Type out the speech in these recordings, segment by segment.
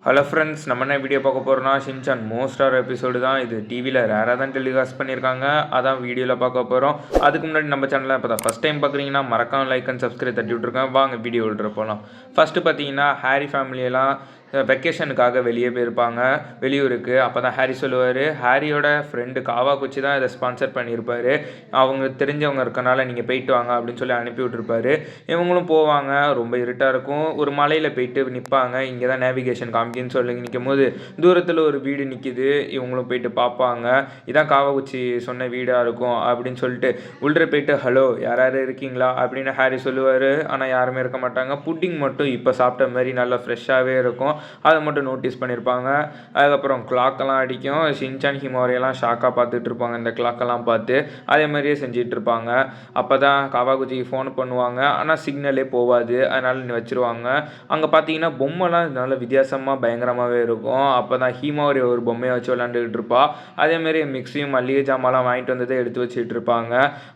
Hello friends, நம்ம என்ன video பார்க்க போகிறோம்னா ஷின்சான் மோஸ்டார் எபிசோடு தான். இது டிவியில் ரேராக தான் டெலிகாஸ்ட் பண்ணியிருக்காங்க. அதான் வீடியோவில் பார்க்க போகிறோம். அதுக்கு முன்னாடி நம்ம சேனலில் இப்போ தான் ஃபஸ்ட் டைம் பார்க்குறீங்கன்னா மறக்காம லைக் அண்ட் சப்ஸ்கிரைப் தட்டி விட்ருக்கேன். வாங்க வீடியோ விட்ற போகலாம். ஃபஸ்ட்டு பார்த்தீங்கன்னா ஹாரி ஃபேமிலியெல்லாம் வெக்கேஷனுக்காக வெளியே போயிருப்பாங்க வெளியூருக்கு. அப்போ தான் ஹாரி சொல்லுவார், ஹாரியோட ஃப்ரெண்டு காவாகுச்சி தான் இதை ஸ்பான்சர் பண்ணியிருப்பார், அவங்க தெரிஞ்சவங்க இருக்கனால நீங்கள் போயிட்டு வாங்க அப்படின்னு சொல்லி அனுப்பி விட்ருப்பாரு. இவங்களும் போவாங்க. ரொம்ப இருட்டாக இருக்கும். ஒரு மலையில் போயிட்டு நிற்பாங்க. இங்கே தான் நேவிகேஷன் காமிக்குன்னு சொல்லி நிற்கும் போது தூரத்தில் ஒரு வீடு நிற்கிது. இவங்களும் போயிட்டு பார்ப்பாங்க. இதான் காவாகுச்சி சொன்ன வீடாக இருக்கும் அப்படின்னு சொல்லிட்டு உள்ளே போயிட்டு ஹலோ யாராவது இருக்கீங்களா அப்படின்னு ஹாரி சொல்லுவார். ஆனால் யாருமே இருக்க மாட்டாங்க. புட்டிங் மட்டும் இப்போ சாப்பிட்ட மாதிரி நல்லா ஃப்ரெஷ்ஷாகவே இருக்கும். அதை மட்டும் நோட்டீஸ் பண்ணியிருப்பாங்க. அதுக்கப்புறம் கிளாக்கெல்லாம் அடிக்கும். ஷின்சான் ஹிமோரியெல்லாம் ஷாக்காக பார்த்துட்டு இருப்பாங்க இந்த கிளாக்கெல்லாம் பார்த்து. அதே மாதிரியே செஞ்சிட்டு இருப்பாங்க. அப்போ தான் காவாகுச்சிக்கு ஃபோன் பண்ணுவாங்க. ஆனால் சிக்னலே போகாது. அதனால் வச்சுருவாங்க. அங்கே பார்த்தீங்கன்னா பொம்மைலாம் நல்ல வித்தியாசமாக பயங்கரமாகவே இருக்கும். அப்போ தான் ஹீமோரி ஒரு பொம்மையை வச்சு விளாண்டுக்கிட்டு இருப்பா. அதேமாரி மிக்ஸியும் மல்லிகை ஜாமான்லாம் வாங்கிட்டு வந்ததே எடுத்து வச்சுட்டு இருப்பாங்க.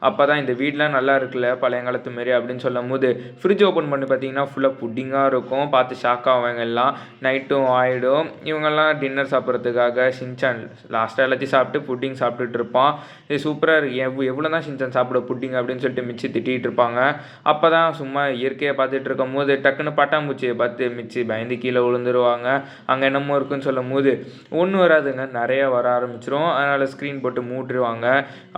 அப்போ தான் இந்த வீடெலாம் நல்லா இருக்குல்ல பழைய காலத்து மாரி அப்படின்னு சொல்லும் போது ஃப்ரிட்ஜ் ஓப்பன் பண்ணி பார்த்தீங்கன்னா ஃபுல்லாக புட்டிங்காக இருக்கும். பார்த்து ஷாக் ஆவாங்க எல்லாம். நைட்டும் ஆகிடும். இவங்கெல்லாம் டின்னர் சாப்பிட்றதுக்காக ஷின்சான் லாஸ்ட்டாக எல்லாத்தையும் சாப்பிட்டு புட்டிங் சாப்பிட்டுட்டு இருப்பான். இது சூப்பராக இருக்குது, எவ்வளோ தான் ஷின்சான் சாப்பிட புட்டிங் அப்படின்னு சொல்லிட்டு மிச்சி திட்டிகிட்டு இருப்பாங்க. அப்போ தான் சும்மா இயற்கையை பார்த்துட்டு இருக்கும் போது டக்குன்னு பட்டாம்பூச்சியை பார்த்து மிச்சி பயந்து கீழே விழுந்துருவாங்க. அங்கே என்னமோ இருக்குன்னு சொல்லும் போது ஒன்றும் வராதுங்க, நிறைய வர ஆரம்பிச்சிடும். அதனால் ஸ்க்ரீன் போட்டு மூட்டுருவாங்க.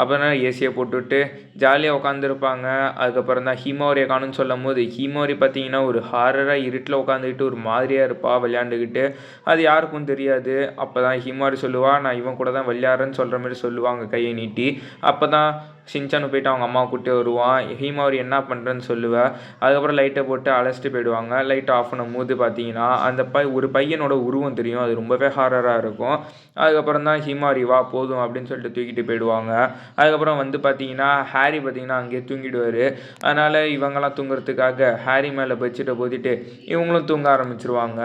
அப்புறம் ஏசியை போட்டுவிட்டு ஜாலியாக உட்காந்துருப்பாங்க. அதுக்கப்புறம் தான் ஹீமோரியை காணுன்னு சொல்லும் போது ஹீமோரி பார்த்தீங்கன்னா ஒரு ஹாரராக இருட்டில் உட்காந்துக்கிட்டு ஒரு மாதிரியாக இருப்பா விளையாண்டுக்கிட்டு. அது யாருக்கும் தெரியாது. அப்போ தான் ஹிமாரி சொல்லுவா, நான் இவன் கூட தான் விளையாடுறேன்னு சொல்கிற மாதிரி சொல்லுவாங்க கையை நீட்டி. அப்போ தான் ஷின்சானு போயிட்டு அவங்க அம்மாவை கூப்பிட்டு வருவான். ஹீமாரி என்ன பண்ணுறேன்னு சொல்லுவேன். அதுக்கப்புறம் லைட்டை போட்டு அழைச்சிட்டு போயிடுவாங்க. லைட்டை ஆஃப் பண்ணும் போது பார்த்தீங்கன்னா அந்த ஒரு பையனோட உருவம் தெரியும். அது ரொம்பவே ஹாரராக இருக்கும். அதுக்கப்புறம் தான் ஹீமாரி வா போதும் அப்படின்னு சொல்லிட்டு தூக்கிட்டு போயிடுவாங்க. அதுக்கப்புறம் வந்து பார்த்தீங்கன்னா ஹாரி பார்த்தீங்கன்னா அங்கேயே தூங்கிடுவார். அதனால் இவங்கெல்லாம் தூங்குறதுக்காக ஹாரி மேலே பெட்ஷீட்டை போத்திட்டு இவங்களும் தூங்க ஆரம்பிச்சிருவாங்க.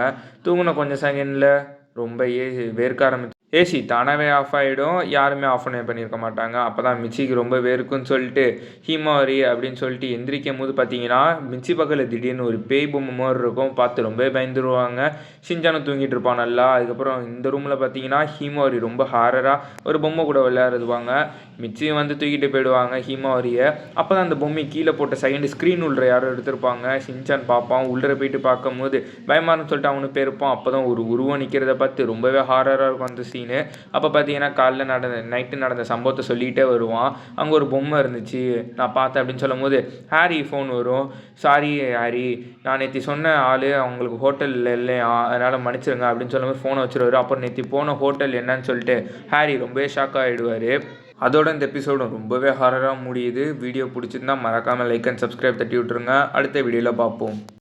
தூங்கின கொஞ்சம் செகண்டில் ரொம்ப வேர்க்க ஆரம்பிச்சு ஏசி தானாகவே ஆஃப் ஆகிடும். யாருமே ஆஃப் பண்ணியிருக்க மாட்டாங்க. அப்போ தான் மிச்சிக்கு ரொம்ப வேர்க்குன்னு சொல்லிட்டு ஹீமாரி அப்படின்னு சொல்லிட்டு எந்திரிக்கும் போது பார்த்தீங்கன்னா மிச்சி பக்கத்தில் திடீர்னு ஒரு பேய் பொம்மை மாதிரி இருக்கும். பார்த்து ரொம்ப பயந்துருவாங்க. ஷின்சானும் தூங்கிட்டு இருப்பான் நல்லா. அதுக்கப்புறம் இந்த ரூமில் பார்த்தீங்கன்னா ஹீமாரி ரொம்ப ஹாரராக ஒரு பொம்மை கூட விளையாடுவாங்க. மிச்சியை வந்து தூக்கிட்டு போயிடுவாங்க ஹீமாரியை. அப்போ தான் அந்த பொம்மை கீழே போட்ட செகண்ட் ஸ்க்ரீன் உள்ள யாரும் எடுத்திருப்பாங்க. ஷின்சான் பார்ப்பான். உள்ளே போயிட்டு பார்க்கும்போது பயமானு சொல்லிட்டு அவனு போயிருப்பான். அப்போ தான் ஒரு உருவம் நிற்கிறத பார்த்து ரொம்பவே ஹாரராக இருக்கும் அந்த சீன். அப்போ பார்த்தீங்கன்னா காலைல நைட்டு நடந்த சம்பவத்தை சொல்லிகிட்டே வருவான். அங்கே ஒரு பொம்மை இருந்துச்சு நான் பார்த்தேன் அப்படின்னு சொல்லும் போது ஹாரி ஃபோன் வரும். சாரி ஹாரி, நான் நேற்று சொன்ன ஆள் அவங்களுக்கு ஹோட்டலில் இல்லையா, அதனால் மன்னிச்சிருங்க அப்படின்னு சொல்லும் போது ஃபோனை வச்சுருவார். அப்புறம் நேற்று போன ஹோட்டல் என்னன்னு சொல்லிட்டு ஹாரி ரொம்பவே ஷாக் ஆகிடுவார். அதோட இந்த எபிசோடும் ரொம்பவே ஹாரராக முடியுது. வீடியோ பிடிச்சிருந்தா மறக்காமல் லைக் அண்ட் சப்ஸ்கிரைப் தட்டி விட்ருங்க. அடுத்த வீடியோவில் பார்ப்போம்.